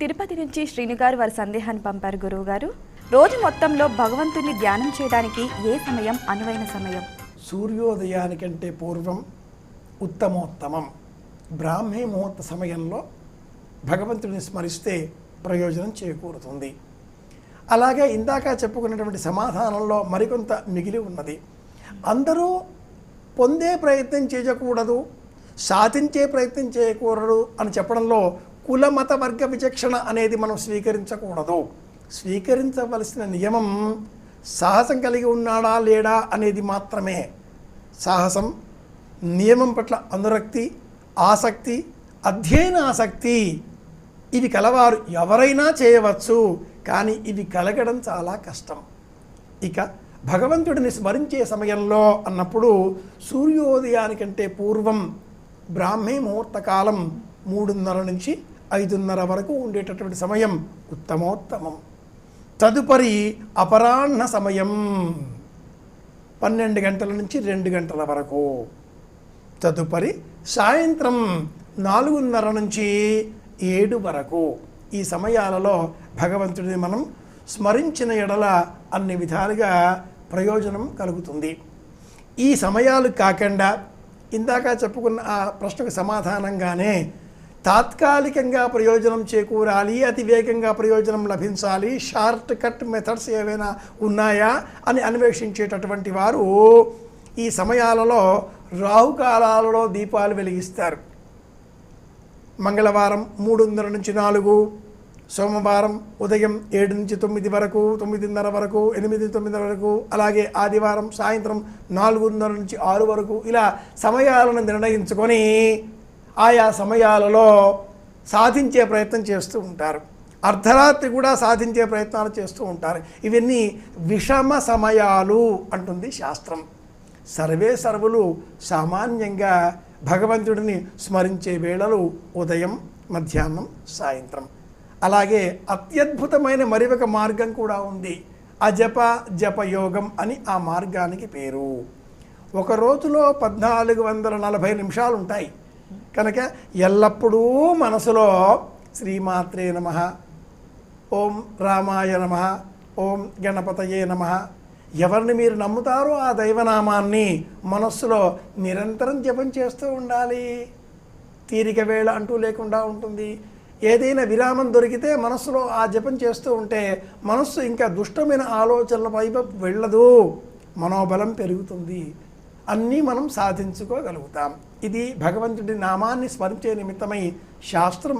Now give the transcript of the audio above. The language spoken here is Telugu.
తిరుపతి నుంచి శ్రీను గారు వారి సందేహాన్ని పంపారు. గురువు గారు, రోజు మొత్తంలో భగవంతుని ధ్యానం చేయడానికి ఏ సమయం అనువైన సమయం? సూర్యోదయానికంటే పూర్వం ఉత్తమోత్తమం. బ్రాహ్మీ ముహూర్త సమయంలో భగవంతుడిని స్మరిస్తే ప్రయోజనం చేకూరుతుంది. అలాగే ఇందాక చెప్పుకున్నటువంటి సమాధానంలో మరికొంత మిగిలి ఉన్నది. అందరూ పొందే ప్రయత్నం చేయకూడదు, సాధించే ప్రయత్నం చేయకూడదు అని చెప్పడంలో కుల మత వర్గ విచక్షణ అనేది మనం స్వీకరించకూడదు. స్వీకరించవలసిన నియమం సాహసం కలిగి ఉన్నాడా లేడా అనేది మాత్రమే. సాహసం, నియమం పట్ల అనురక్తి, ఆసక్తి, అధ్యయన ఆసక్తి ఇవి కలవారు ఎవరైనా చేయవచ్చు, కానీ ఇవి కలగడం చాలా కష్టం. ఇక భగవంతుడిని స్మరించే సమయంలో అన్నప్పుడు సూర్యోదయానికంటే పూర్వం బ్రాహ్మీ ముహూర్త కాలం 3:30 నుంచి 5:30 వరకు ఉండేటటువంటి సమయం ఉత్తమోత్తమం. తదుపరి అపరాహ్న సమయం 12 గంటల నుంచి 2 గంటల వరకు. తదుపరి సాయంత్రం 4:30 నుంచి 7 వరకు. ఈ సమయాలలో భగవంతుడిని మనం స్మరించిన ఎడల అన్ని విధాలుగా ప్రయోజనం కలుగుతుంది. ఈ సమయాలు కాకుండా ఇందాక చెప్పుకున్న ఆ ప్రశ్నకు సమాధానంగానే తాత్కాలికంగా ప్రయోజనం చేకూరాలి, అతి వేగంగా ప్రయోజనం లభించాలి, షార్ట్ కట్ మెథడ్స్ ఏవైనా ఉన్నాయా అని అన్వేషించేటటువంటి వారు ఈ సమయాలలో రాహుకాలాలలో దీపాలు వెలిగిస్తారు. మంగళవారం 3:30 నుంచి 4, సోమవారం ఉదయం 7 నుంచి 9 వరకు, 9:30 వరకు, 8-9 వరకు, అలాగే ఆదివారం సాయంత్రం 4:30 నుంచి 6 వరకు. ఇలా సమయాలను నిర్ణయించుకొని ఆయా సమయాలలో సాధించే ప్రయత్నం చేస్తూ ఉంటారు. అర్ధరాత్రి కూడా సాధించే ప్రయత్నాలు చేస్తూ ఉంటారు. ఇవన్నీ విషమ సమయాలు అంటుంది శాస్త్రం. సర్వే సర్వులు సామాన్యంగా భగవంతుడిని స్మరించే వేళలు ఉదయం, మధ్యాహ్నం, సాయంత్రం. అలాగే అత్యద్భుతమైన మరి ఒక మార్గం కూడా ఉంది. అజప జపయోగం అని ఆ మార్గానికి పేరు. ఒక రోజులో 1440 నిమిషాలు ఉంటాయి కనుక ఎల్లప్పుడూ మనసులో శ్రీమాత్రే నమః, ఓం రామాయ నమః, ఓం గణపతయే నమః, ఎవరిని మీరు నమ్ముతారో ఆ దైవనామాన్ని మనస్సులో నిరంతరం జపం చేస్తూ ఉండాలి. తీరిక వేళ అంటూ లేకుండా ఉంటుంది. ఏదైనా విరామం దొరికితే మనస్సులో ఆ జపం చేస్తూ ఉంటే మనస్సు ఇంకా దుష్టమైన ఆలోచనల వైపు వెళ్ళదు, మనోబలం పెరుగుతుంది, అన్నీ మనం సాధించుకోగలుగుతాం. ఇది భగవంతుడి నామాన్ని స్మరించే నిమిత్తమై శాస్త్రం